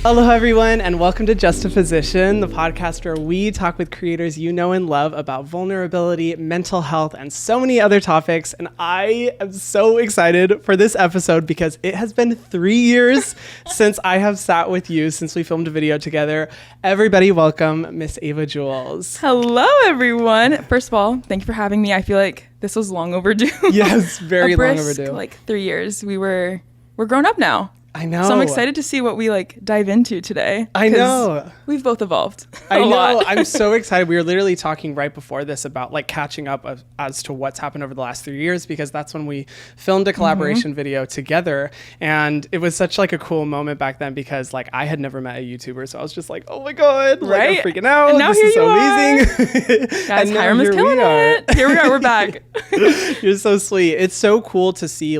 Hello, everyone, and welcome to Justaposition, the podcast where we talk with creators you know and love about vulnerability, mental health, and so many other topics. And I am so excited for this episode because it has been 3 years since I have sat with you, since we filmed a video together. Everybody welcome Miss Ava Jules. Hello, everyone. First of all, thank you for having me. I feel like this was long overdue. Yes, very long overdue. Like 3 years. We're grown up now. I know. So I'm excited to see what we dive into today. I know. We've both evolved. I know. Lot. I'm so excited. We were literally talking right before this about catching up as to what's happened over the last 3 years, because that's when we filmed a collaboration video together. And it was such a cool moment back then because I had never met a YouTuber. So I was just like, oh my God, right? I'm freaking out. And now this here is so you amazing. Guys, Hyram is killing it. Here we are. We're back. You're so sweet. It's so cool to see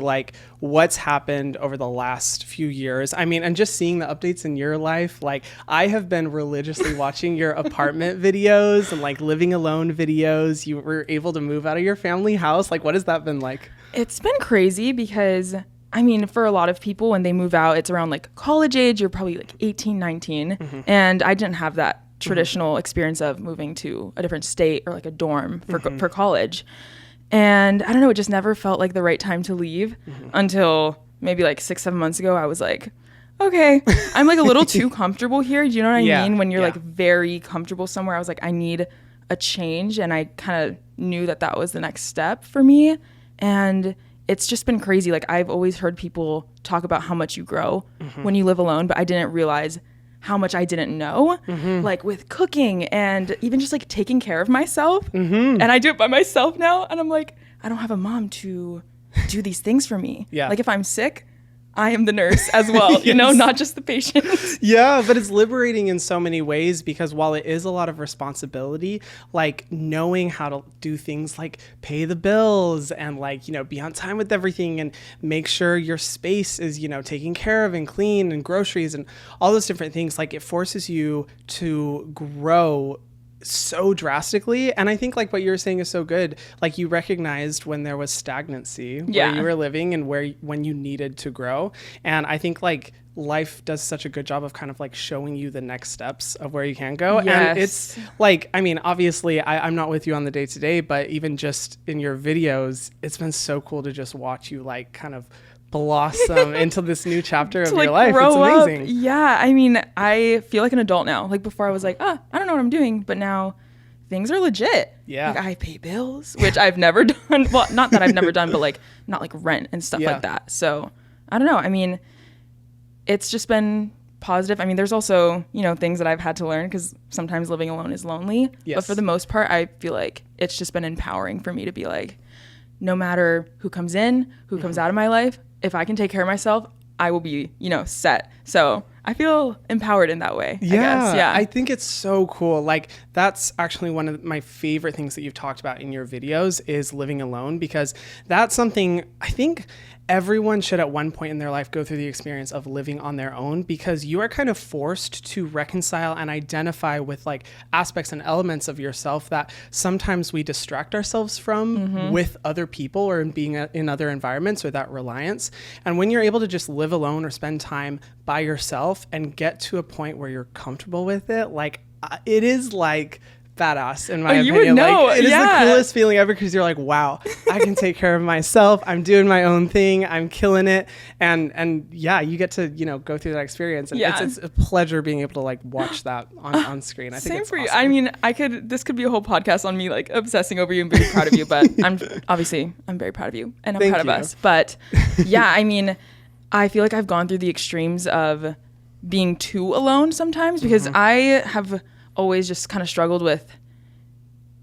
what's happened over the last few years. I mean, and just seeing the updates in your life. I have been religiously watching your apartment videos and living alone videos. You were able to move out of your family house. What has that been like? It's been crazy because, I mean, for a lot of people, when they move out, it's around college age. You're probably 18, 19. Mm-hmm. And I didn't have that traditional experience of moving to a different state or a dorm for college. And I don't know, it just never felt like the right time to leave until maybe 6-7 months ago. I was like, okay, I'm a little too comfortable here. Do you know what I mean? When you're very comfortable somewhere, I was like, I need a change. And I kind of knew that was the next step for me. And it's just been crazy. I've always heard people talk about how much you grow when you live alone, but I didn't realize how much I didn't know, with cooking and even just taking care of myself. And I do it by myself now. And I'm like, I don't have a mom to do these things for me. Yeah. If I'm sick, I am the nurse as well, Yes. not just the patient. Yeah, but it's liberating in so many ways because while it is a lot of responsibility, knowing how to do things like pay the bills and be on time with everything and make sure your space is, taken care of and clean and groceries and all those different things, it forces you to grow so drastically. And I think what you were saying is so good. You recognized when there was stagnancy where you were living and when you needed to grow. And I think life does such a good job of kind of showing you the next steps of where you can go. Yes. And it's I mean, obviously I'm not with you on the day to day, but even just in your videos, it's been so cool to just watch you kind of blossom into this new chapter of your life. It's amazing. Up. Yeah. I mean, I feel like an adult now. Before I was I don't know what I'm doing, but now things are legit. Yeah. I pay bills, which I've never done. Well, not that I've never done, but not rent and stuff like that. So I don't know. I mean, it's just been positive. I mean, there's also, things that I've had to learn because sometimes living alone is lonely. Yes. But for the most part, I feel it's just been empowering for me to be no matter who comes in, who comes out of my life, if I can take care of myself, I will be, set. So I feel empowered in that way, I guess. Yeah. I think it's so cool. That's actually one of my favorite things that you've talked about in your videos is living alone, because that's something I think everyone should at one point in their life go through the experience of living on their own, because you are kind of forced to reconcile and identify with aspects and elements of yourself that sometimes we distract ourselves from with other people or in being in other environments or that reliance. And when you're able to just live alone or spend time by yourself and get to a point where you're comfortable with it, it is badass in my opinion. You would know. It is the coolest feeling ever because you're wow, I can take care of myself. I'm doing my own thing. I'm killing it. And yeah, you get to, go through that experience. And it's a pleasure being able to watch that on screen. I think Same for you. Awesome. I mean, this could be a whole podcast on me obsessing over you and being proud of you, but I'm very proud of you and I'm proud of us. But yeah, I mean, I feel I've gone through the extremes of being too alone sometimes because I have always just kind of struggled with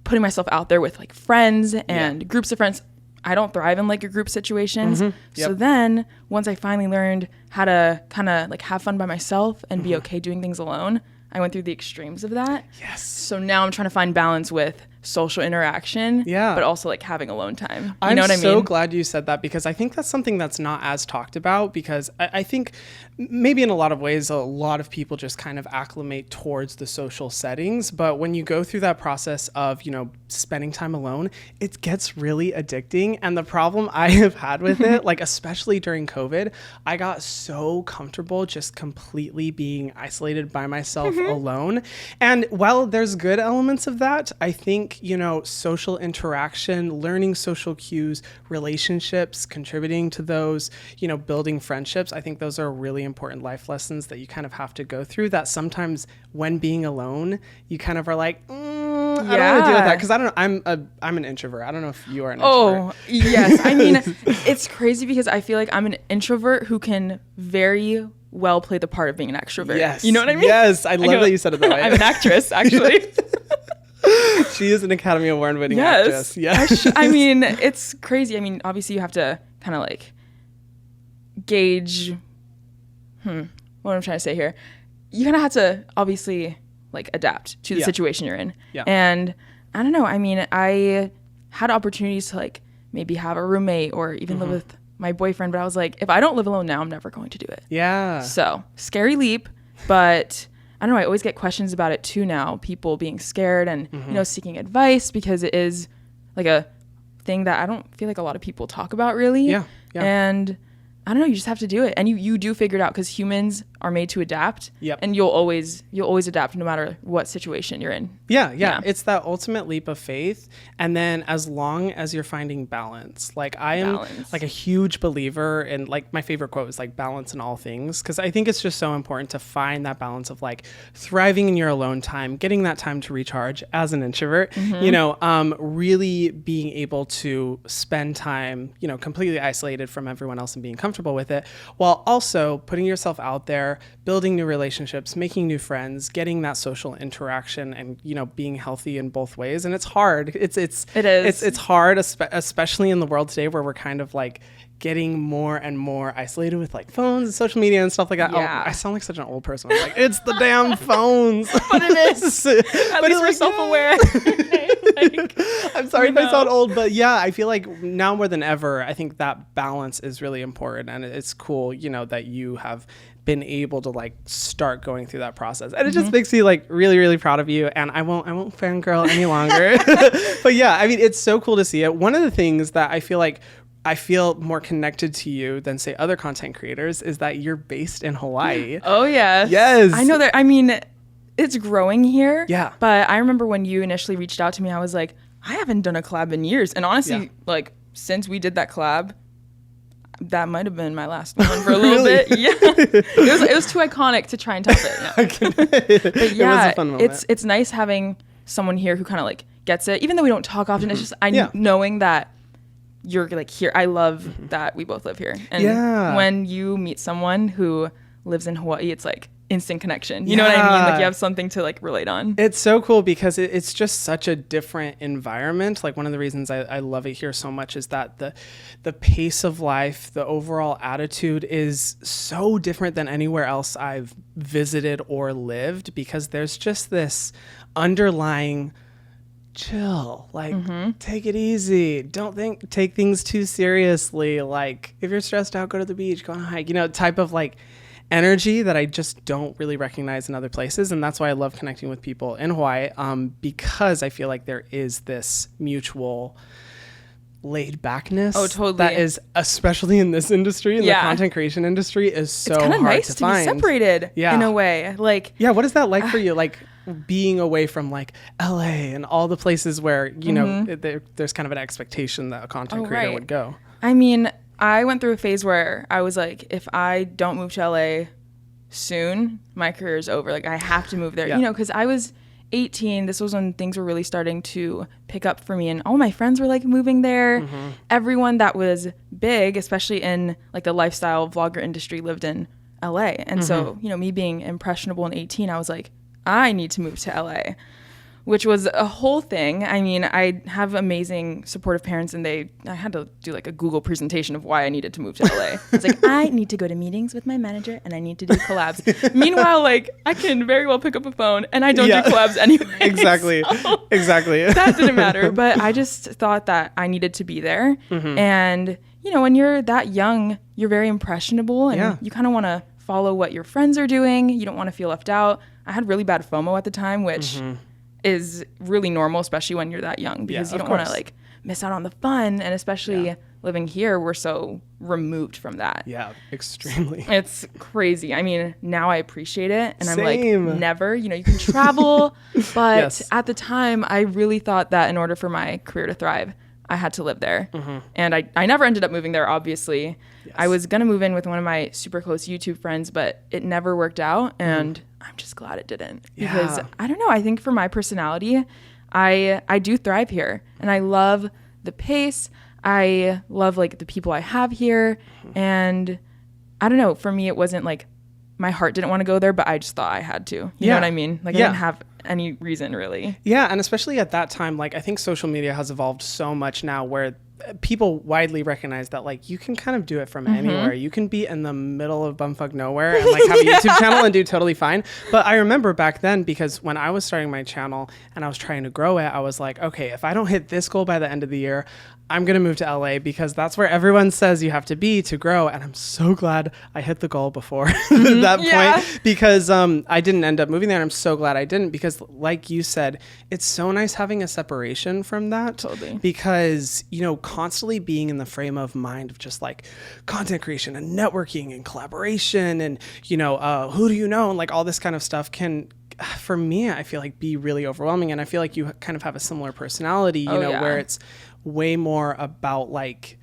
putting myself out there with friends and groups of friends. I don't thrive in group situations. Yep. So then once I finally learned how to kind of have fun by myself and be okay doing things alone, I went through the extremes of that. Yes. So now I'm trying to find balance with social interaction, Yeah. but also like having alone time. You I'm know what I mean? so glad you said that, because I think that's something that's not as talked about, because I think maybe in a lot of ways, a lot of people just kind of acclimate towards the social settings. But when you go through that process of, spending time alone, it gets really addicting. And the problem I have had with it, like especially during COVID, I got so comfortable just completely being isolated by myself alone. And while there's good elements of that, I think, social interaction, learning social cues, relationships, contributing to those, building friendships, I think those are really important life lessons that you kind of have to go through, that sometimes when being alone, you kind of are like, I don't want to deal with that, because I don't know, I'm an introvert. I don't know if you are an introvert. Oh, yes. I mean, it's crazy because I feel like I'm an introvert who can very well play the part of being an extrovert. Yes. You know what I mean? Yes. I love that you said it that way. I'm an actress, actually. She is an Academy Award winning actress. Yes. I mean, it's crazy. I mean, obviously you have to kind of like gauge, what I'm trying to say here. You kind of have to obviously like adapt to the situation you're in. Yeah. And I don't know. I mean, I had opportunities to like maybe have a roommate or even live with my boyfriend, but I was like, if I don't live alone now, I'm never going to do it. Yeah. So scary leap, but I don't know. I always get questions about it too now. People being scared and, seeking advice, because it is like a thing that I don't feel like a lot of people talk about really. Yeah. And I don't know, you just have to do it. And you do figure it out, because humans are made to adapt. Yep. And you'll always adapt no matter what situation you're in. Yeah. It's that ultimate leap of faith. And then as long as you're finding balance, like I am like a huge believer in, like, my favorite quote is like balance in all things. Cause I think it's just so important to find that balance of like thriving in your alone time, getting that time to recharge as an introvert, really being able to spend time, completely isolated from everyone else and being comfortable with it, while also putting yourself out there, building new relationships, making new friends, getting that social interaction, and being healthy in both ways. And it's hard. It is. It's hard, especially in the world today where we're kind of like getting more and more isolated with like phones and social media and stuff like that. Yeah. Oh, I sound like such an old person. I'm like, it's the damn phones. But it is. At least we're self-aware. I'm sorry if I sound old, but yeah, I feel like now more than ever, I think that balance is really important. And it's cool, that you have been able to like start going through that process, and it just makes me like really, really proud of you. And I won't fangirl any longer. But yeah, I mean, it's so cool to see it. One of the things that I feel more connected to you than say other content creators is that you're based in Hawaii. Oh yeah. Yes. I know that. I mean, it's growing here. Yeah. But I remember when you initially reached out to me, I was like, I haven't done a collab in years. And honestly, like since we did that collab, that might have been my last one for a little bit. Yeah. It was too iconic to try and top it. No. But yeah, it was a fun moment. It's nice having someone here who kind of like gets it. Even though we don't talk often, it's just knowing that you're like here. I love that we both live here. And when you meet someone who lives in Hawaii, it's like instant connection. You know what I mean? Like you have something to like relate on. It's so cool because it's just such a different environment. Like one of the reasons I love it here so much is that the pace of life, the overall attitude is so different than anywhere else I've visited or lived, because there's just this underlying chill, like take it easy, take things too seriously, like if you're stressed out, go to the beach, go on a hike, type of like energy that I just don't really recognize in other places. And that's why I love connecting with people in Hawaii, because I feel like there is this mutual laid backness. Oh, totally. That is, especially in this industry, in the content creation industry, is so hard to find. It's kind of nice to be separated in a way. Like, yeah, what is that like for you? Like being away from like LA and all the places where, there's kind of an expectation that a content creator would go. I mean, I went through a phase where I was like, if I don't move to LA soon, my career is over. Like I have to move there, because I was 18. This was when things were really starting to pick up for me, and all my friends were like moving there. Everyone that was big, especially in like the lifestyle vlogger industry, lived in LA. And so, me being impressionable and 18, I was like, I need to move to LA. which was a whole thing. I mean, I have amazing supportive parents, and I had to do like a Google presentation of why I needed to move to LA. I was like, I need to go to meetings with my manager, and I need to do collabs. Meanwhile, like, I can very well pick up a phone, and I don't do collabs anyway. Exactly. So exactly. That didn't matter. But I just thought that I needed to be there. And, you know, when you're that young, you're very impressionable, and you kind of want to follow what your friends are doing. You don't want to feel left out. I had really bad FOMO at the time, which is really normal, especially when you're that young, because you don't want to like miss out on the fun. And especially living here, we're so removed from that. Yeah, extremely. It's crazy. I mean, now I appreciate it, and Same. I'm like, never, you know, you can travel. But at the time, I really thought that in order for my career to thrive, I had to live there. And I never ended up moving there, obviously. I was going to move in with one of my super close YouTube friends, but it never worked out. And I'm just glad it didn't. Because I don't know, I think for my personality, I do thrive here. And I love the pace. I love like the people I have here. And I don't know, for me, it wasn't like my heart didn't want to go there, but I just thought I had to. You know what I mean? Like I didn't have any reason really. Yeah, and especially at that time, like I think social media has evolved so much now where people widely recognize that like you can kind of do it from anywhere. You can be in the middle of bumfuck nowhere and like have a YouTube channel and do totally fine. But I remember back then, because when I was starting my channel and I was trying to grow it, I was like, okay, if I don't hit this goal by the end of the year, I'm going to move to LA because that's where everyone says you have to be to grow. And I'm so glad I hit the goal before that point, because I didn't end up moving there. And I'm so glad I didn't, because like you said, it's so nice having a separation from that. Totally. Because, you know, constantly being in the frame of mind of just like content creation and networking and collaboration and, you know, who do you know? And like all this kind of stuff can, for me, I feel like be really overwhelming. And I feel like you kind of have a similar personality, you know, where it's way more about like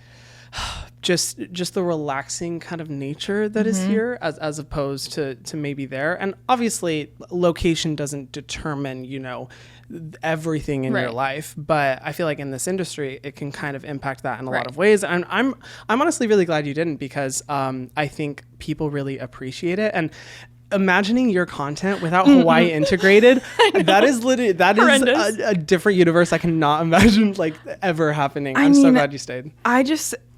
just the relaxing kind of nature that is here as opposed to maybe there. And obviously location doesn't determine, you know, everything in your life, but I feel like in this industry it can kind of impact that in a lot of ways. And I'm honestly really glad you didn't, because I think people really appreciate it. And imagining your content without Hawaii integrated, that is literally, that is a different universe I cannot imagine like ever happening. I'm so glad you stayed.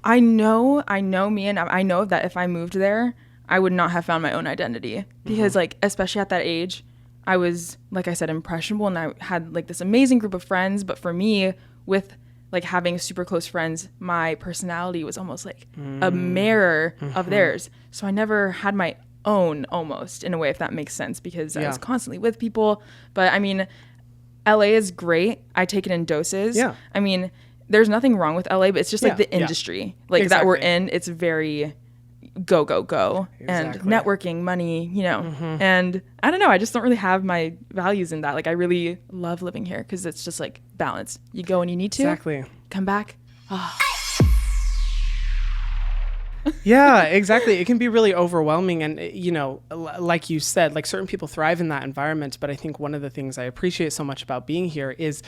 I know me, and I know that if I moved there, I would not have found my own identity, because like, especially at that age, I was, like I said, impressionable, and I had like this amazing group of friends. But for me, with like having super close friends, my personality was almost like a mirror of theirs. So I never had my own, almost, in a way, if that makes sense, because I was constantly with people. But I mean, LA is great. I take it in doses. I mean, there's nothing wrong with LA, but it's just like the industry like that we're in. It's very go and networking, money, you know. And I don't know, I just don't really have my values in that. Like I really love living here because it's just like balance. You go when you need to, come back. Yeah, exactly. It can be really overwhelming. And, you know, like you said, like certain people thrive in that environment. But I think one of the things I appreciate so much about being here is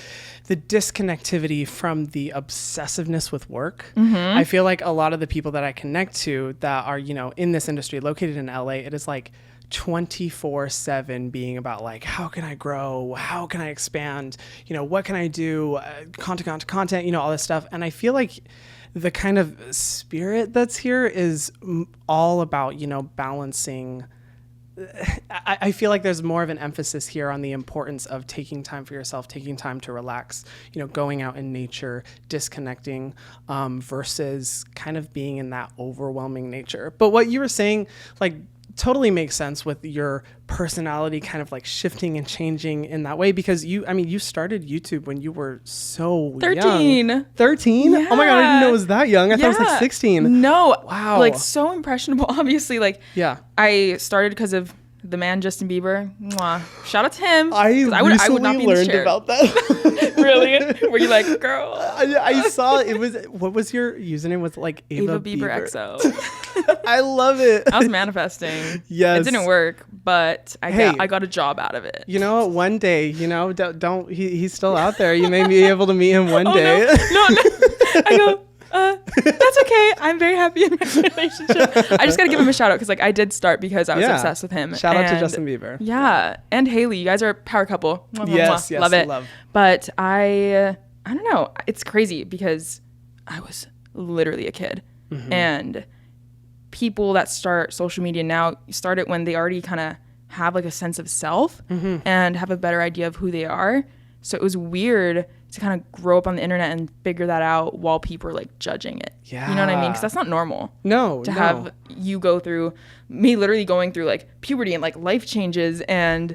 the disconnectivity from the obsessiveness with work. I feel like a lot of the people that I connect to that are, you know, in this industry located in LA, it is like 24/7 being about like, how can I grow? How can I expand? You know, what can I do? Content, you know, all this stuff. And I feel like the kind of spirit that's here is all about, you know, balancing. I feel like there's more of an emphasis here on the importance of taking time for yourself, taking time to relax, you know, going out in nature, disconnecting, versus kind of being in that overwhelming nature. But what you were saying, like, totally makes sense with your personality kind of like shifting and changing in that way, because you started YouTube when you were so 13. young. 13? Yeah. Oh my God, I didn't know it was that young. I thought it was like 16. No. Wow. Like so impressionable, obviously. Like, yeah. I started because of the man Justin Bieber. Mwah. Shout out to him. I would not be learned about that. Really? Were you like, girl? I saw it was, what was your username? Was like Ava Bieber XO. I love it. I was manifesting. Yes. It didn't work, but I got a job out of it. You know what? One day, you know, he's still out there. You may be able to meet him one day. No. I go, That's okay. I'm very happy in my relationship. I just got to give him a shout out because like I did start because I was obsessed with him. Shout out to Justin Bieber. Yeah. And Haley. You guys are a power couple. Yes. Love it. Love. But I don't know. It's crazy because I was literally a kid. And people that start social media now start it when they already kind of have like a sense of self and have a better idea of who they are. So it was weird to kind of grow up on the internet and figure that out while people are like judging it. Yeah. You know what I mean? Because that's not normal. No. To have you go through, me literally going through like puberty and like life changes. And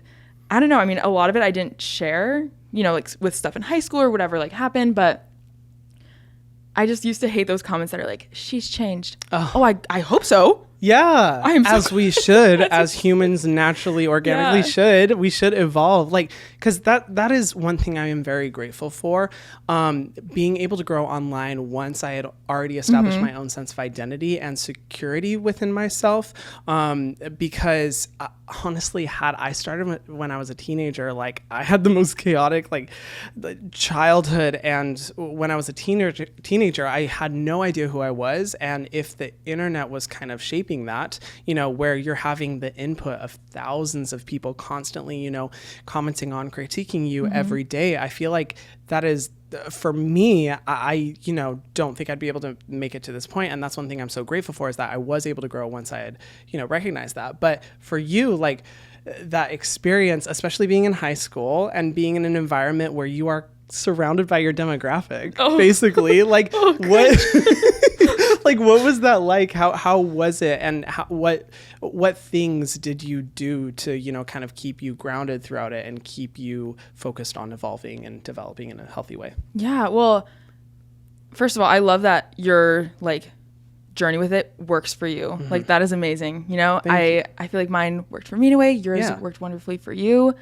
I don't know. I mean, a lot of it I didn't share, you know, like with stuff in high school or whatever like happened. But I just used to hate those comments that are like, she's changed. Oh, I hope so. Yeah, as we should, as humans naturally, organically should. We should evolve, like, because that is one thing I am very grateful for. Being able to grow online once I had already established my own sense of identity and security within myself. Because honestly, had I started when I was a teenager, like I had the most chaotic like childhood, and when I was a teenager, I had no idea who I was, and if the internet was kind of shaping that, you know, where you're having the input of thousands of people constantly, you know, commenting on, critiquing you every day, I feel like that is, for me, I you know, don't think I'd be able to make it to this point. And that's one thing I'm so grateful for, is that I was able to grow once I had, you know, recognized that. But for you, like that experience, especially being in high school and being in an environment where you are surrounded by your demographic, basically, like what like what was that like? How was it, and what things did you do to, you know, kind of keep you grounded throughout it and keep you focused on evolving and developing in a healthy way? Yeah, well, first of all, I love that your like journey with it works for you. Like that is amazing. You know, I feel like mine worked for me in a way. Yours worked wonderfully for you,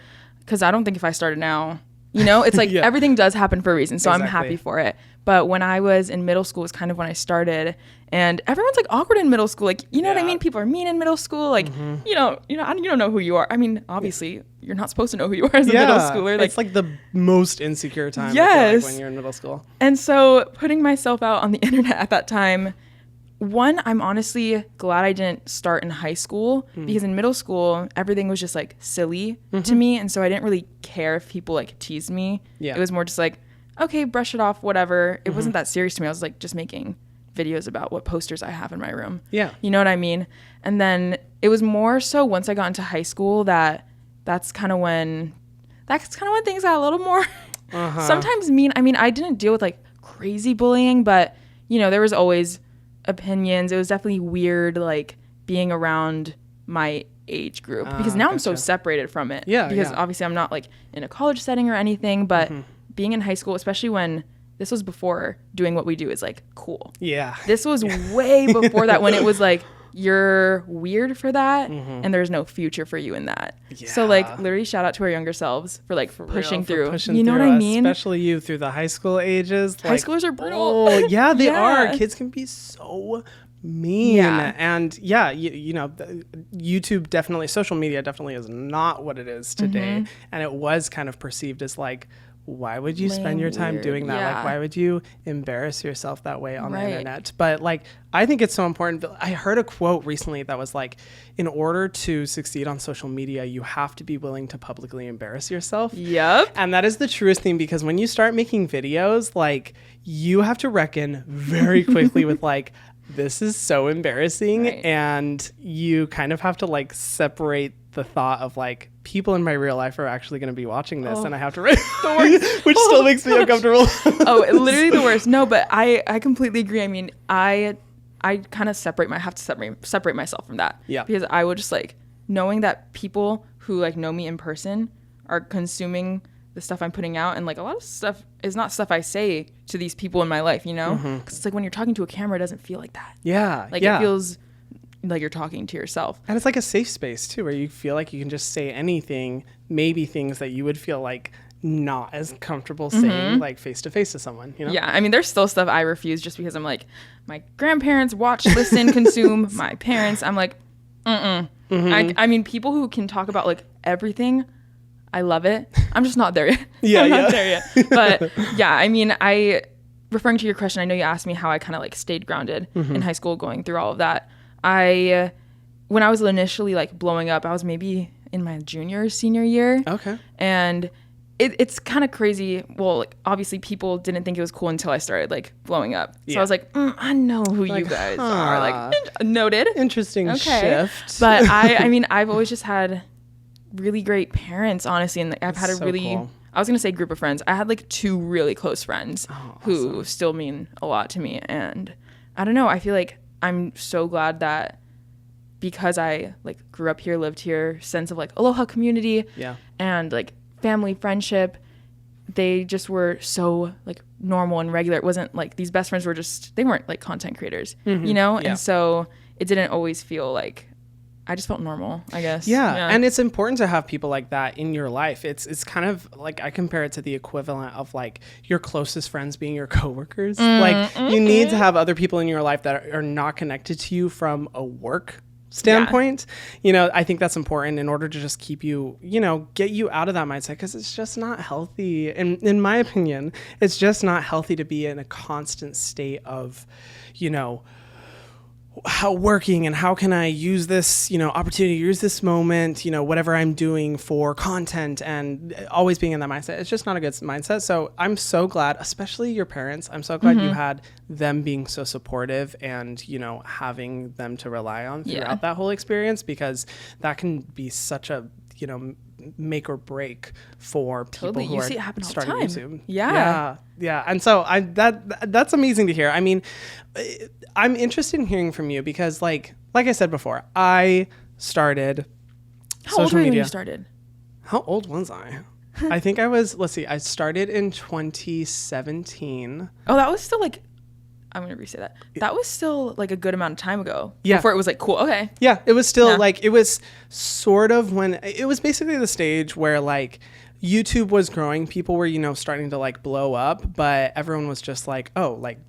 because I don't think if I started now, you know, it's like everything does happen for a reason. So I'm happy for it. But when I was in middle school was kind of when I started, and everyone's like awkward in middle school. Like, you know what I mean? People are mean in middle school. Like, you don't know who you are. I mean, obviously you're not supposed to know who you are as a middle schooler. Like, it's like the most insecure time I feel like, when you're in middle school. And so putting myself out on the internet at that time, one, I'm honestly glad I didn't start in high school, because in middle school, everything was just like silly to me. And so I didn't really care if people like teased me. It was more just like, okay, brush it off, whatever. It wasn't that serious to me. I was like just making videos about what posters I have in my room. Yeah. You know what I mean? And then it was more so once I got into high school that's kind of when things got a little more sometimes mean. I mean, I didn't deal with like crazy bullying, but you know, there was always opinions. It was definitely weird, like being around my age group, because now I'm so separated from it. Because obviously I'm not like in a college setting or anything, but being in high school, especially when this was before doing what we do is like cool. This was way before that, when it was like, you're weird for that and there's no future for you in that. So like literally shout out to our younger selves for like pushing through. You know what I mean? Especially you through the high school ages. High schoolers are brutal. Oh, yeah, they are. Kids can be so mean. And you know, YouTube definitely, social media definitely is not what it is today. And it was kind of perceived as like, why would you spend your time doing that? Like, why would you embarrass yourself that way on the internet? But like, I think it's so important. I heard a quote recently that was like, in order to succeed on social media, you have to be willing to publicly embarrass yourself. And that is the truest thing, because when you start making videos, like you have to reckon very quickly with like, this is so embarrassing. And you kind of have to like separate the thought of like, people in my real life are actually going to be watching this, and I have to which still makes me uncomfortable. Literally the worst. No, but I completely agree. I mean, I kind of have to separate myself from that. Because I would just like, knowing that people who like know me in person are consuming the stuff I'm putting out, and like a lot of stuff is not stuff I say to these people in my life, you know? Because it's like when you're talking to a camera, it doesn't feel like that. It feels like you're talking to yourself. And it's like a safe space too, where you feel like you can just say anything, maybe things that you would feel like not as comfortable saying like face to face to someone, you know? I mean, there's still stuff I refuse just because I'm like, my grandparents watch, listen, consume, my parents, I'm like, I mean, people who can talk about like everything, I love it. I'm just not there yet. I'm not there yet. But yeah, I mean, referring to your question, I know you asked me how I kind of like stayed grounded in high school going through all of that. When I was initially like blowing up, I was maybe in my junior or senior year. Okay. And it's kind of crazy. Well, like, obviously people didn't think it was cool until I started like blowing up. So I was like, I know who you guys are. Like, noted. Interesting shift. But I mean, I've always just had really great parents, honestly. And I've had a really, cool. I was going to say group of friends. I had like 2 really close friends who still mean a lot to me. And I don't know, I feel like I'm so glad that because I like grew up here, lived here, sense of like aloha community and like family friendship, they just were so like normal and regular. It wasn't like these best friends were just, they weren't like content creators, you know? And so it didn't always feel like, I just felt normal, I guess. Yeah. And it's important to have people like that in your life. It's kind of like, I compare it to the equivalent of like your closest friends being your coworkers. Like you need to have other people in your life that are not connected to you from a work standpoint. You know, I think that's important in order to just keep you, you know, get you out of that mindset, because it's just not healthy. And in my opinion, it's just not healthy to be in a constant state of, you know, how working and how can I use this, you know, opportunity, use this moment, you know, whatever I'm doing for content, and always being in that mindset. It's just not a good mindset. So I'm so glad, especially your parents, I'm so glad you had them being so supportive and, you know, having them to rely on throughout that whole experience, because that can be such a, you know, make or break for people who are starting YouTube. Yeah. And so that's amazing to hear. I mean, I'm interested in hearing from you because like I said before, I started social media. How old were you when you started? How old was I? I think I was, I started in 2017. Oh, that was still like, I'm going to re-say that. That was still like a good amount of time ago. Yeah. Before it was like, cool. Okay. Yeah. It was still like, it was sort of when, it was basically the stage where like YouTube was growing. People were, you know, starting to like blow up, but everyone was just like, oh, like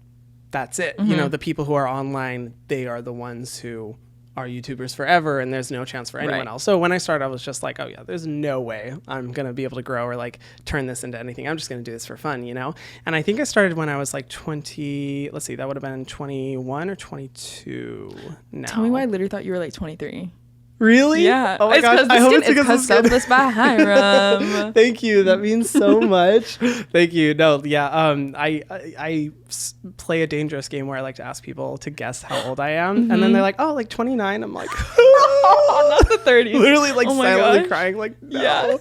that's it. You know, the people who are online, they are the ones who are YouTubers forever, and there's no chance for anyone else. So when I started, I was just like, oh yeah, there's no way I'm going to be able to grow or like turn this into anything. I'm just going to do this for fun, you know? And I think I started when I was like 20, let's see, that would have been 21 or 22 now. Tell me why I literally thought you were like 23. Really? Yeah. Oh my gosh. I hope it's because Selfless by Hyram. Thank you. That means so much. Thank you. No, yeah. I play a dangerous game where I like to ask people to guess how old I am, and then they're like, "Oh, like 29." I'm like, "Oh, not the 30s." Literally, like silently crying, like, "No." Yeah.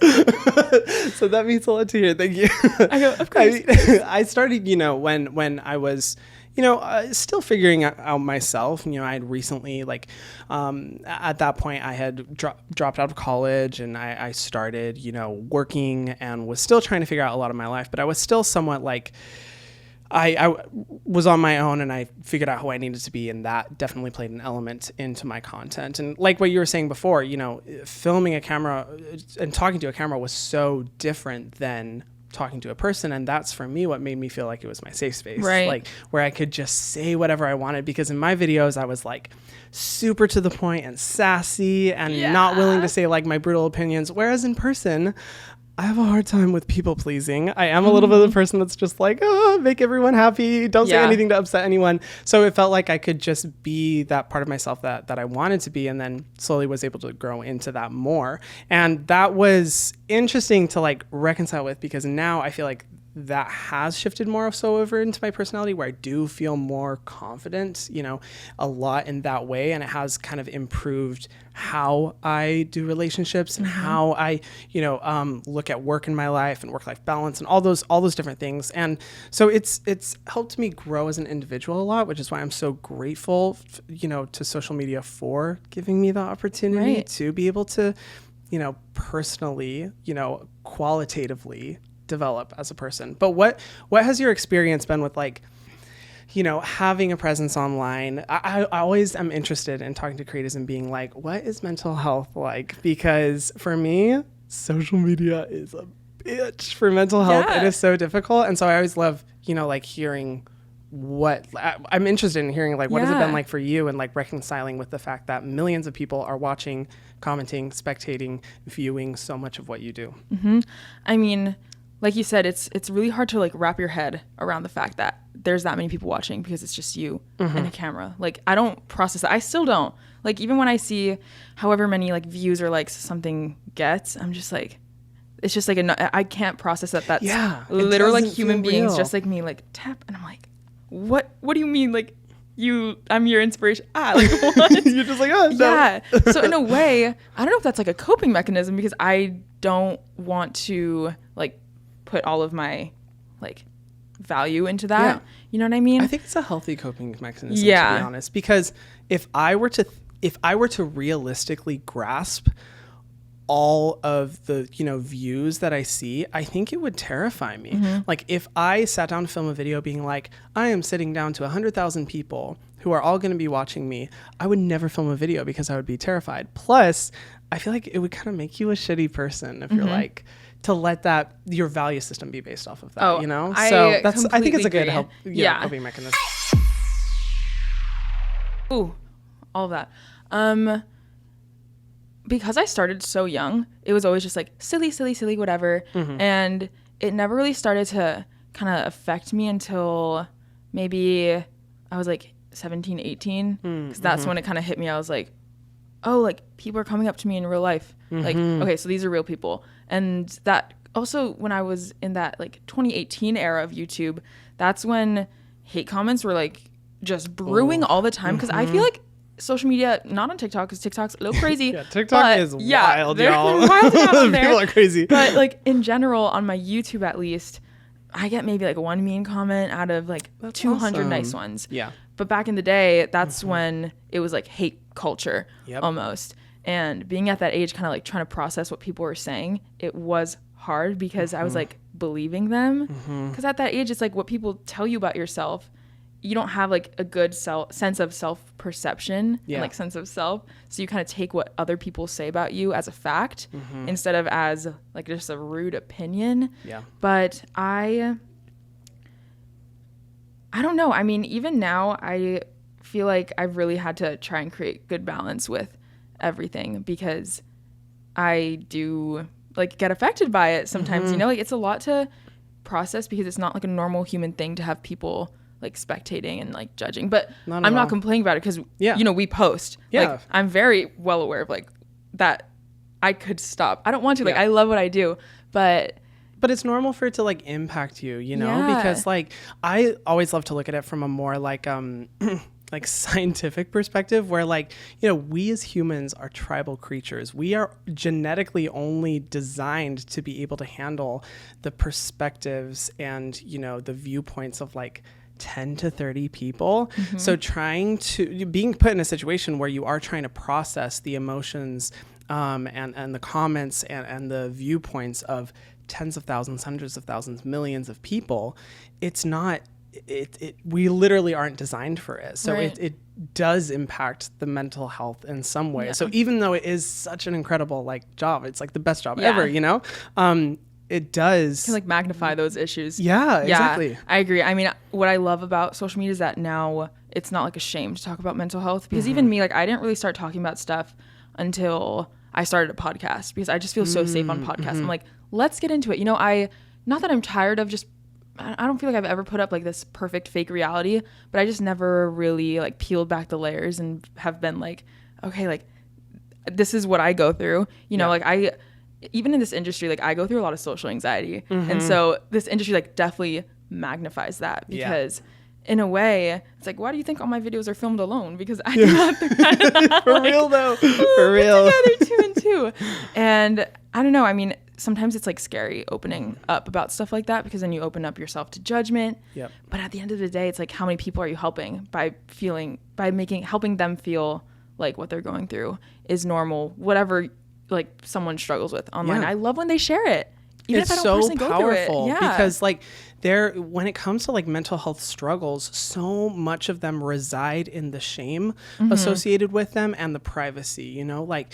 So that means a lot to hear. Thank you. I go, of course. I started, you know, when I was, you know, still figuring out myself. You know, I had recently, like, at that point, I had dropped out of college, and I started, you know, working, and was still trying to figure out a lot of my life. But I was still somewhat like, I was on my own, and I figured out who I needed to be, and that definitely played an element into my content. And like what you were saying before, you know, filming a camera and talking to a camera was so different than talking to a person, and that's for me what made me feel like it was my safe space, like where I could just say whatever I wanted, because in my videos I was like super to the point and sassy and not willing to say like my brutal opinions, whereas in person I have a hard time with people pleasing. I am a little bit of the person that's just like, oh, make everyone happy, don't say anything to upset anyone. So it felt like I could just be that part of myself that I wanted to be, and then slowly was able to grow into that more. And that was interesting to like reconcile with, because now I feel like that has shifted more so over into my personality, where I do feel more confident, you know, a lot in that way. And it has kind of improved how I do relationships and how I, you know, look at work in my life and work-life balance and all those different things. And so it's helped me grow as an individual a lot, which is why I'm so grateful, you know, to social media for giving me the opportunity to be able to, you know, personally, you know, qualitatively develop as a person. But what has your experience been with, like, you know, having a presence online? I always am interested in talking to creators and being like, what is mental health like? Because for me, social media is a bitch for mental health. It is so difficult. And so I always love, you know, like hearing what I'm interested in hearing, like, what has it been like for you, and like reconciling with the fact that millions of people are watching, commenting, spectating, viewing so much of what you do. I mean, like you said, it's really hard to like wrap your head around the fact that there's that many people watching because it's just you and a camera. Like, I don't process that. I still don't. Like, even when I see however many like views or likes something gets, I'm just like, it's just like I can't process that. That's literally like human beings just like me, like tap, and I'm like, what do you mean? Like, I'm your inspiration. Like, what? You're just like, oh, no. Yeah. So in a way, I don't know if that's like a coping mechanism, because I don't want to like put all of my like value into that. Yeah. You know what I mean? I think it's a healthy coping mechanism, to be honest, because if I were to realistically grasp all of the, you know, views that I see, I think it would terrify me. Like, if I sat down to film a video being like, I am sitting down to 100,000 people who are all going to be watching me, I would never film a video because I would be terrified. Plus, I feel like it would kind of make you a shitty person if you're like, to let that, your value system be based off of that, you know? So I think it's a good coping mechanism. Ooh, all of that. Because I started so young, it was always just like silly, whatever. And it never really started to kind of affect me until maybe I was like 17, 18. Because that's when it kind of hit me. I was like, oh, like people are coming up to me in real life. Like, okay, so these are real people. And that also, when I was in that like 2018 era of YouTube, that's when hate comments were like just brewing all the time. Because I feel like social media, not on TikTok, because TikTok's a little crazy. TikTok is wild, y'all. Wild out there. People are crazy. But like in general, on my YouTube at least, I get maybe like one mean comment out of like 200 nice ones. Yeah. But back in the day, that's when it was like hate culture almost. And being at that age, kind of like trying to process what people were saying, it was hard because I was like believing them. Because at that age, it's like what people tell you about yourself, you don't have like a good sense of self-perception and like sense of self. So you kind of take what other people say about you as a fact instead of as like just a rude opinion. Yeah. But I don't know. I mean, even now I feel like I've really had to try and create good balance with everything, because I do like get affected by it sometimes. You know, like it's a lot to process because it's not like a normal human thing to have people like spectating and like judging, but I'm not complaining about it because you know, we post. Like, I'm very well aware of like that I could stop. I don't want to, like I love what I do, but it's normal for it to like impact you, you know, because like I always love to look at it from a more like like scientific perspective, where like, you know, we as humans are tribal creatures. We are genetically only designed to be able to handle the perspectives and, you know, the viewpoints of like 10 to 30 people. So being put in a situation where you are trying to process the emotions and the comments and the viewpoints of tens of thousands, hundreds of thousands, millions of people, we literally aren't designed for it. So it does impact the mental health in some way. So even though it is such an incredible like job, it's like the best job ever, you know? It does. Can like magnify those issues. Yeah, exactly. I agree. I mean, what I love about social media is that now it's not like a shame to talk about mental health, because even me, like I didn't really start talking about stuff until I started a podcast, because I just feel so safe on podcasts. I'm like, let's get into it. You know, not that I'm tired of just, I don't feel like I've ever put up like this perfect fake reality, but I just never really like peeled back the layers and have been like, okay, like this is what I go through. You know, like even in this industry, like I go through a lot of social anxiety. And so this industry like definitely magnifies that, because in a way it's like, why do you think all my videos are filmed alone? Because I do not think that. For like, real though. For real. Together 2 and 2. And I don't know. I mean, sometimes it's like scary opening up about stuff like that, because then you open up yourself to judgment. But at the end of the day, it's like, how many people are you helping by helping them feel like what they're going through is normal, whatever like someone struggles with online. I love when they share it, even if I don't personally go through it. Because like when it comes to like mental health struggles, so much of them reside in the shame associated with them and the privacy, you know, like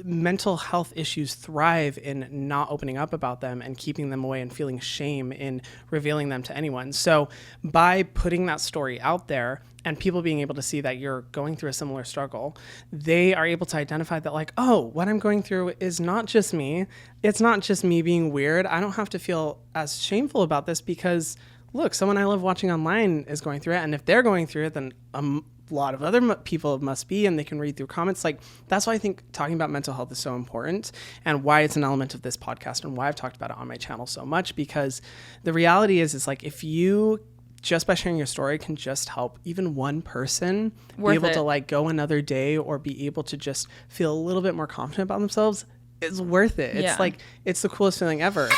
mental health issues thrive in not opening up about them and keeping them away and feeling shame in revealing them to anyone. So by putting that story out there and people being able to see that you're going through a similar struggle, they are able to identify that like, oh, what I'm going through is not just me. It's not just me being weird. I don't have to feel as shameful about this, because look, someone I love watching online is going through it. And if they're going through it, then a lot of other people must be, and they can read through comments. Like, that's why I think talking about mental health is so important, and why it's an element of this podcast, and why I've talked about it on my channel so much, because the reality is like, if you just by sharing your story can just help even one person be able to like go another day, or be able to just feel a little bit more confident about themselves, it's worth it. It's like, it's the coolest feeling ever.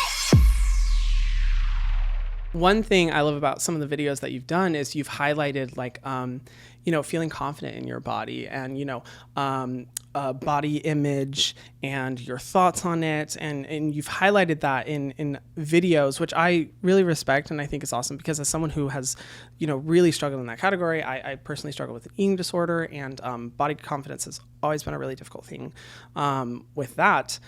One thing I love about some of the videos that you've done is you've highlighted like, feeling confident in your body, and, body image and your thoughts on it. And you've highlighted that in videos, which I really respect. And I think is awesome, because as someone who has, really struggled in that category, I personally struggle with an eating disorder, and body confidence has always been a really difficult thing with that.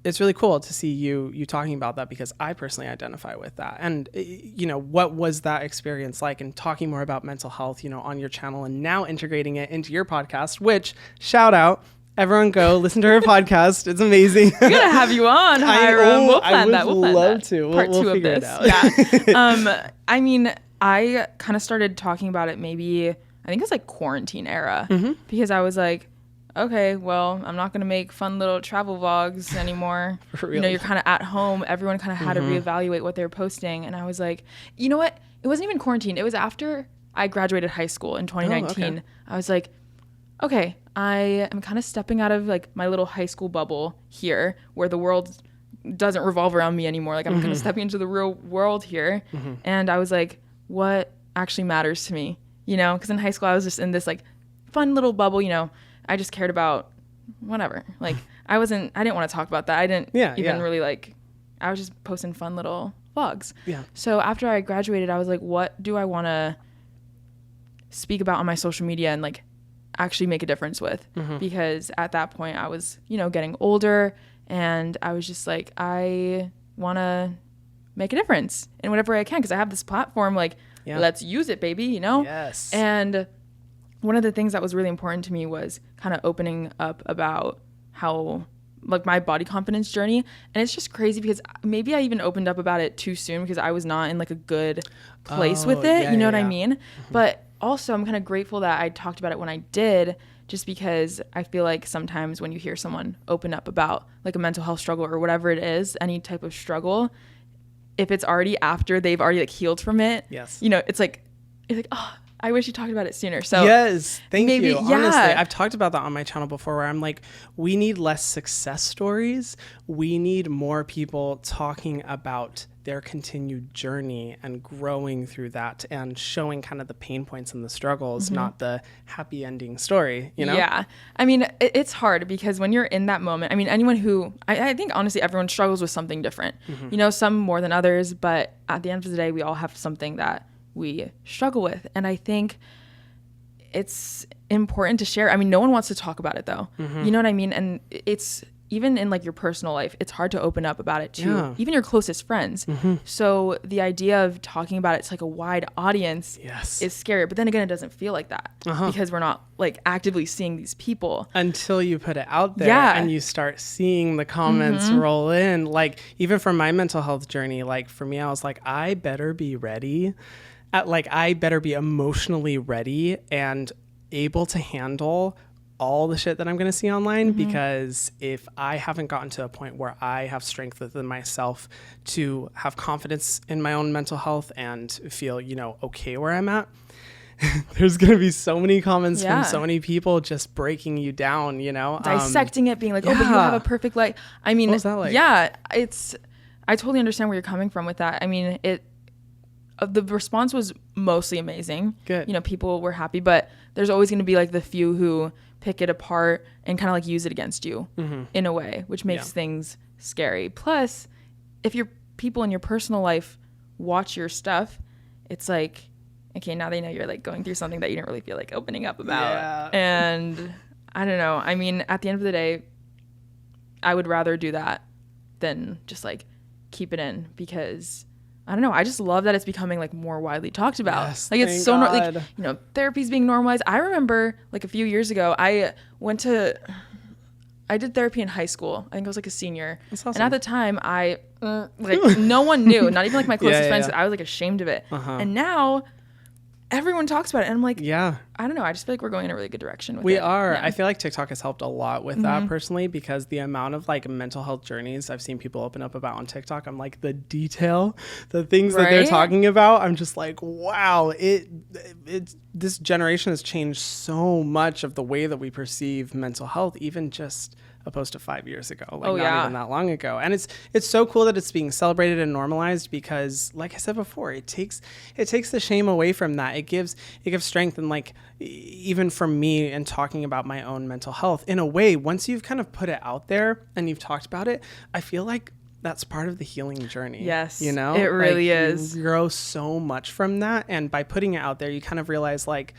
It's really cool to see you talking about that, because I personally identify with that. And, what was that experience like, and talking more about mental health, on your channel, and now integrating it into your podcast, which, shout out, everyone go listen to her podcast. It's amazing. We're going to have you on, Hyram. We'll plan that. We'll love to. Part we'll 2 of figure this. It out. Yeah. I mean, I kind of started talking about it maybe, I think it was like quarantine era, because I was like, okay, well, I'm not going to make fun little travel vlogs anymore. You're kind of at home. Everyone kind of had to reevaluate what they're posting. And I was like, you know what? It wasn't even quarantine. It was after I graduated high school in 2019. Oh, okay. I was like, okay, I am kind of stepping out of like my little high school bubble here, where the world doesn't revolve around me anymore. Like, I'm kind of stepping into the real world here. And I was like, what actually matters to me? Because in high school, I was just in this like fun little bubble, I just cared about whatever. Like, I didn't want to talk about that. I didn't really like, I was just posting fun little vlogs. Yeah. So after I graduated, I was like, what do I want to speak about on my social media and like actually make a difference with? Because at that point I was, getting older, and I was just like, I want to make a difference in whatever I can, because I have this platform, like, let's use it, baby, Yes. And one of the things that was really important to me was kind of opening up about how, like, my body confidence journey. And it's just crazy, because maybe I even opened up about it too soon, because I was not in like a good place with it. You know what I mean? But also, I'm kind of grateful that I talked about it when I did, just because I feel like sometimes when you hear someone open up about like a mental health struggle or whatever it is, any type of struggle, if it's already after they've already like healed from it, it's like, oh, I wish you talked about it sooner. So yes, thank you. Honestly, I've talked about that on my channel before, where I'm like, we need less success stories. We need more people talking about their continued journey and growing through that, and showing kind of the pain points and the struggles, not the happy ending story, Yeah. I mean, it's hard, because when you're in that moment, I mean, anyone who, I think honestly, everyone struggles with something different, some more than others, but at the end of the day, we all have something that we struggle with. And I think it's important to share. I mean, no one wants to talk about it though. You know what I mean? And it's, even in like your personal life, it's hard to open up about it to even your closest friends. So the idea of talking about it to like a wide audience is scary. But then again, it doesn't feel like that, because we're not like actively seeing these people until you put it out there and you start seeing the comments roll in. Like, even from my mental health journey, like for me, I was like, I better be ready. I better be emotionally ready and able to handle all the shit that I'm going to see online, because if I haven't gotten to a point where I have strength within myself to have confidence in my own mental health and feel, okay where I'm at, there's going to be so many comments from so many people just breaking you down, dissecting it, being like, oh, but you have a perfect life. I mean, what was that like? I totally understand where you're coming from with that. I mean, the response was mostly amazing. Good. People were happy, but there's always going to be like the few who pick it apart and kind of like use it against you in a way, which makes things scary. Plus, if your people in your personal life watch your stuff, it's like, okay, now they know you're like going through something that you didn't really feel like opening up about. And I don't know. I mean, at the end of the day, I would rather do that than just like keep it in, because I don't know. I just love that it's becoming like more widely talked about. Yes, like, it's so therapy's being normalized. I remember like a few years ago, I went to I did therapy in high school. I think I was like a senior. That's awesome. And at the time, I like no one knew, not even like my closest friends. I was like ashamed of it. And now everyone talks about it, and I'm like, I don't know. I just feel like we're going in a really good direction with it. We are. Yeah. I feel like TikTok has helped a lot with that personally, because the amount of like mental health journeys I've seen people open up about on TikTok, I'm like, the detail, the things that they're talking about, I'm just like, wow, this generation has changed so much of the way that we perceive mental health, even just opposed to 5 years ago, like not even that long ago. And it's so cool that it's being celebrated and normalized, because like I said before, it takes the shame away from that. It gives strength. And like, even for me, and talking about my own mental health, in a way, once you've kind of put it out there and you've talked about it, I feel like that's part of the healing journey. Yes, you know, it really is. You grow so much from that, and by putting it out there, you kind of realize like,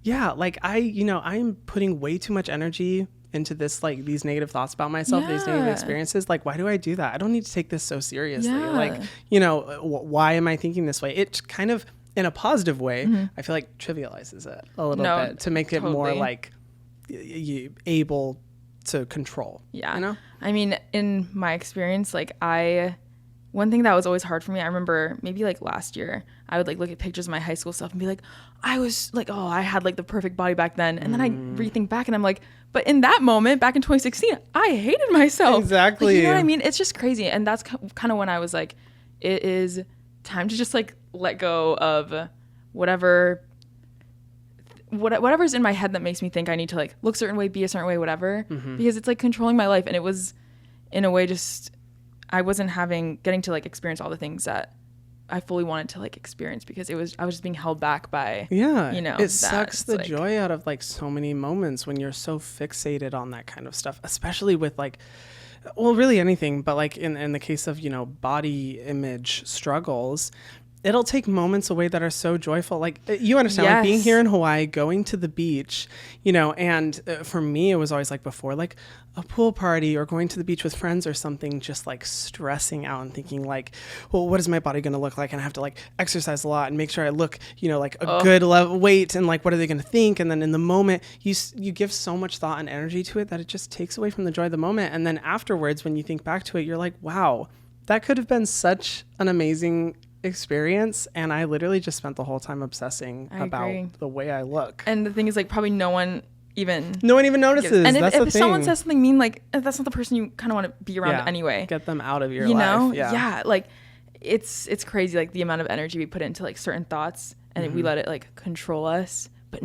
like I'm putting way too much energy into this, like these negative thoughts about myself, these negative experiences. Like, why do I do that? I don't need to take this so seriously. Like, why am I thinking this way? It kind of, in a positive way, I feel like trivializes it a little bit to make it more like able to control. I mean, in my experience, like one thing that was always hard for me, I remember maybe like last year, I would like look at pictures of my high school stuff and be like, I was like, oh, I had like the perfect body back then. And then I rethink back and I'm like, but in that moment, back in 2016, I hated myself. Exactly. Like, you know what I mean? It's just crazy. And that's kind of when I was like, it is time to just like let go of whatever's in my head that makes me think I need to like look a certain way, be a certain way, whatever. Because it's like controlling my life. And it was in a way just, I wasn't getting to like experience all the things that I fully wanted to like experience, because I was just being held back by, it sucks the joy out of like so many moments when you're so fixated on that kind of stuff, especially with like, well, really anything, but like in the case of, body image struggles, it'll take moments away that are so joyful. Like, you understand, like being here in Hawaii, going to the beach, and for me, it was always like before, like a pool party or going to the beach with friends or something, just like stressing out and thinking like, well, what is my body going to look like? And I have to like exercise a lot and make sure I look, like a good weight, and like, what are they going to think? And then in the moment, you give so much thought and energy to it that it just takes away from the joy of the moment. And then afterwards, when you think back to it, you're like, wow, that could have been such an amazing experience, and I literally just spent the whole time obsessing about the way I look. And the thing is, like, probably no one even notices. And that's if someone says something mean, like, that's not the person you kind of want to be around anyway. Get them out of your life. Like it's crazy, like the amount of energy we put into like certain thoughts, and we let it like control us, but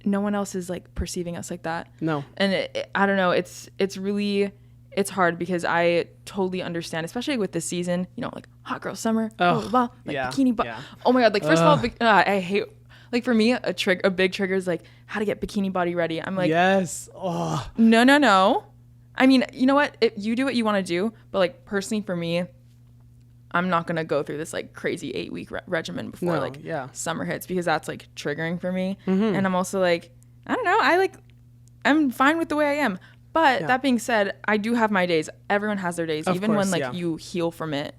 no one else is like perceiving us like that. No. And I don't know, it's really, it's hard, because I totally understand, especially with this season, like hot girl summer, blah, blah, blah, like bikini body. Oh my God. Like, first of all, I hate, like, for me, a big trigger is like how to get bikini body ready. I'm like, yes. No. I mean, you know what? You do what you want to do. But like, personally for me, I'm not going to go through this like crazy 8-week regimen before summer hits, because that's like triggering for me. And I'm also like, I don't know. I'm fine with the way I am. But that being said, I do have my days. Everyone has their days, even when like you heal from it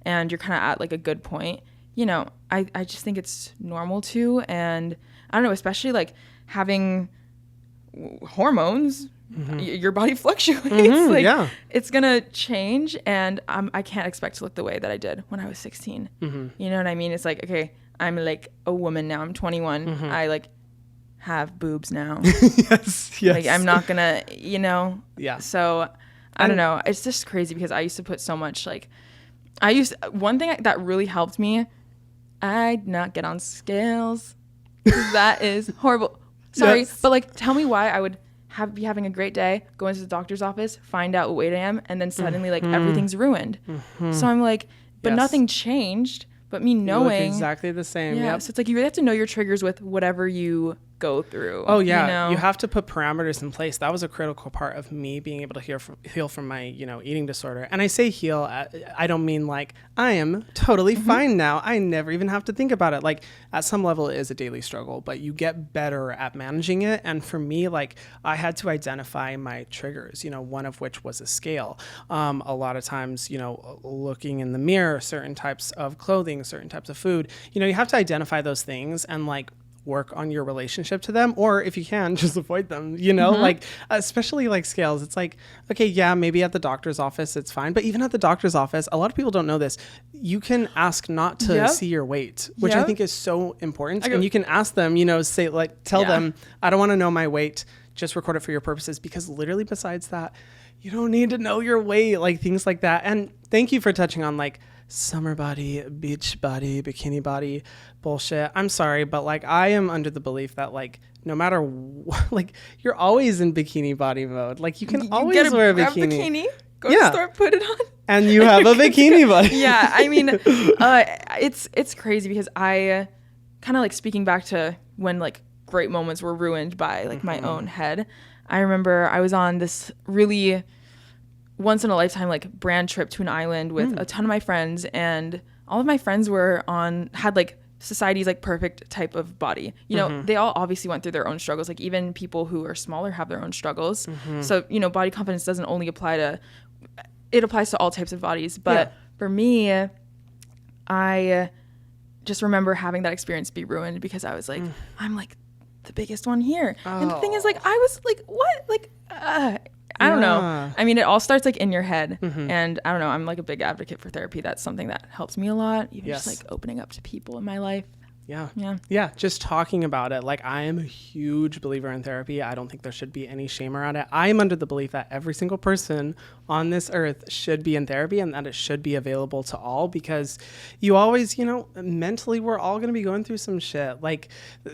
and you're kind of at like a good point. I just think it's normal to, and I don't know, especially like having hormones, your body fluctuates. It's gonna change, and I can't expect to look the way that I did when I was 16. You know what I mean? It's like, okay, I'm like a woman now. I'm 21. I like have boobs now. yes. Like, I'm not gonna, so I don't know. It's just crazy, because I used to put so much like, one thing that really helped me, I'd not get on scales. That is horrible. Sorry, but like, tell me why I would be having a great day, go into the doctor's office, find out what weight I am, and then suddenly like everything's ruined. So I'm like, but nothing changed, but me knowing. You look exactly the same. Yeah. So it's like, you really have to know your triggers with whatever you go through. Oh yeah, you have to put parameters in place. That was a critical part of me being able to heal from my eating disorder. And I say heal, I don't mean like I am totally fine now, I never even have to think about it. Like, at some level it is a daily struggle, but you get better at managing it. And for me, like, I had to identify my triggers, one of which was a scale. A lot of times, looking in the mirror, certain types of clothing, certain types of food, you have to identify those things. And like, work on your relationship to them, or if you can, just avoid them, you know, like especially like scales. It's like, okay, yeah, maybe at the doctor's office it's fine, but even at the doctor's office, a lot of people don't know this. You can ask not to see your weight, which I think is so important. And you can ask them, you know, say like, tell them, I don't want to know my weight, just record it for your purposes, because literally besides that, you don't need to know your weight, like things like that. And thank you for touching on like summer body, beach body, bikini body bullshit. I'm sorry, but like I am under the belief that like no matter like you're always in bikini body mode. Like you can always wear a bikini. Go to the store, put it on, and you have a bikini body. Yeah, I mean, it's crazy because I kind of like speaking back to when like great moments were ruined by like my own head. I remember I was on this really once in a lifetime like brand trip to an island with a ton of my friends, and all of my friends had like society's like perfect type of body. You know, they all obviously went through their own struggles. Like even people who are smaller have their own struggles. So, you know, body confidence doesn't only it applies to all types of bodies. But for me, I just remember having that experience be ruined because I was like, I'm like the biggest one here. And the thing is like, I was like, what? Like, I don't know. I mean, it all starts like in your head. And I don't know. I'm like a big advocate for therapy. That's something that helps me a lot. Even just like opening up to people in my life. Yeah. Just talking about it. Like I am a huge believer in therapy. I don't think there should be any shame around it. I am under the belief that every single person on this earth should be in therapy and that it should be available to all, because you always, you know, mentally we're all going to be going through some shit. Like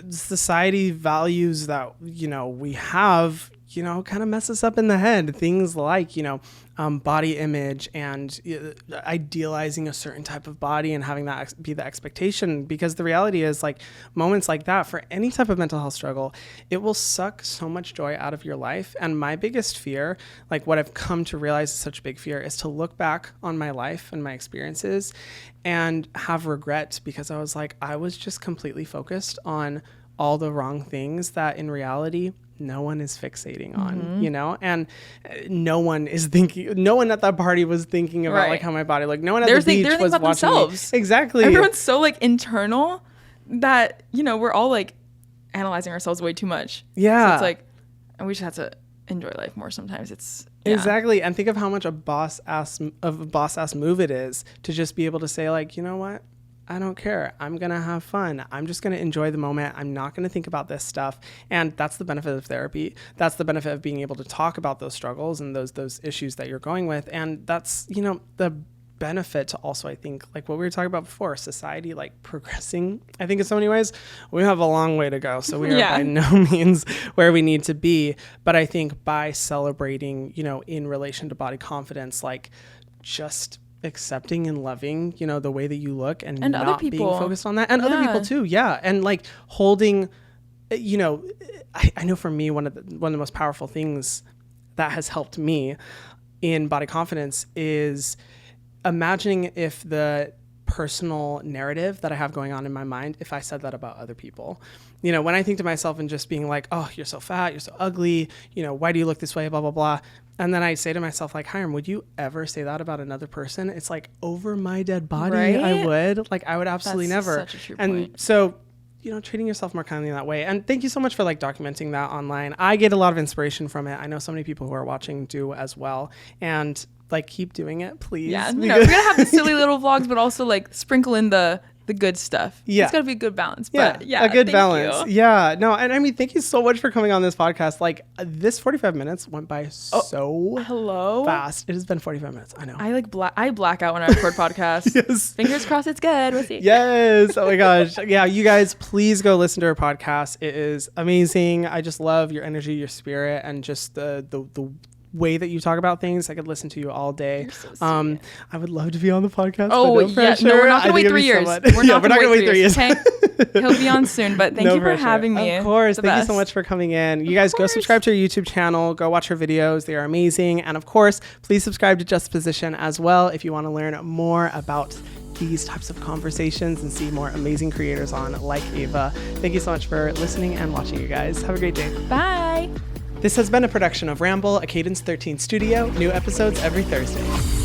society values that, you know, we have, you know, kind of mess us up in the head. Things like, you know, body image and idealizing a certain type of body and having that be the expectation. Because the reality is like moments like that for any type of mental health struggle, it will suck so much joy out of your life. And my biggest fear, like what I've come to realize is such a big fear, is to look back on my life and my experiences and have regret, because I was like, I was just completely focused on all the wrong things that in reality no one is fixating on, you know, and no one at that party was thinking about like how my body looked. No one at the beach was watching themselves. Exactly. Everyone's so like internal that, you know, we're all like analyzing ourselves way too much. Yeah. So it's like, and we just have to enjoy life more sometimes. Exactly. And think of how much a boss ass move it is to just be able to say like, you know what? I don't care. I'm going to have fun. I'm just going to enjoy the moment. I'm not going to think about this stuff. And that's the benefit of therapy. That's the benefit of being able to talk about those struggles and those issues that you're going with. And that's, you know, the benefit to also, I think, like what we were talking about before, society like progressing. I think in so many ways, we have a long way to go. So we are by no means where we need to be. But I think by celebrating, you know, in relation to body confidence, like just accepting and loving, you know, the way that you look and not being focused on that, and other people too. Yeah. And like holding, you know, I know for me, one of the most powerful things that has helped me in body confidence is imagining if the personal narrative that I have going on in my mind, if I said that about other people. You know, when I think to myself and just being like, oh, you're so fat, you're so ugly, you know, why do you look this way, blah, blah, blah. And then I say to myself, like, Hyram, would you ever say that about another person? It's like, over my dead body, right? I would. Like, I would absolutely never. Such a true and point. So, you know, treating yourself more kindly in that way. And thank you so much for like documenting that online. I get a lot of inspiration from it. I know so many people who are watching do as well. And like, keep doing it, please. Yeah, you know, we're gonna have the silly little vlogs, but also like sprinkle in the good stuff. Yeah, it's gotta be a good balance. But yeah, a good balance. Yeah, no, and I mean, thank you so much for coming on this podcast. Like, this 45 minutes went by so fast. It has been 45 minutes. I know. I black out when I record podcasts. Yes. Fingers crossed it's good. We'll see. Yes. Oh my gosh. Yeah, you guys, please go listen to her podcast. It is amazing. I just love your energy, your spirit, and just the way that you talk about things. I could listen to you all day. You're so sweet. I would love to be on the podcast. Oh yeah, no, we're not gonna wait 3 years. We're not gonna wait 3 years. Okay? He'll be on soon, but thank you for having me. Of course. Thank you so much for coming in. You guys go subscribe to her YouTube channel, go watch her videos. They are amazing. And of course, please subscribe to Justaposition as well if you want to learn more about these types of conversations and see more amazing creators on like Ava. Thank you so much for listening and watching, you guys. Have a great day. Bye. This has been a production of Ramble, a Cadence 13 studio. New episodes every Thursday.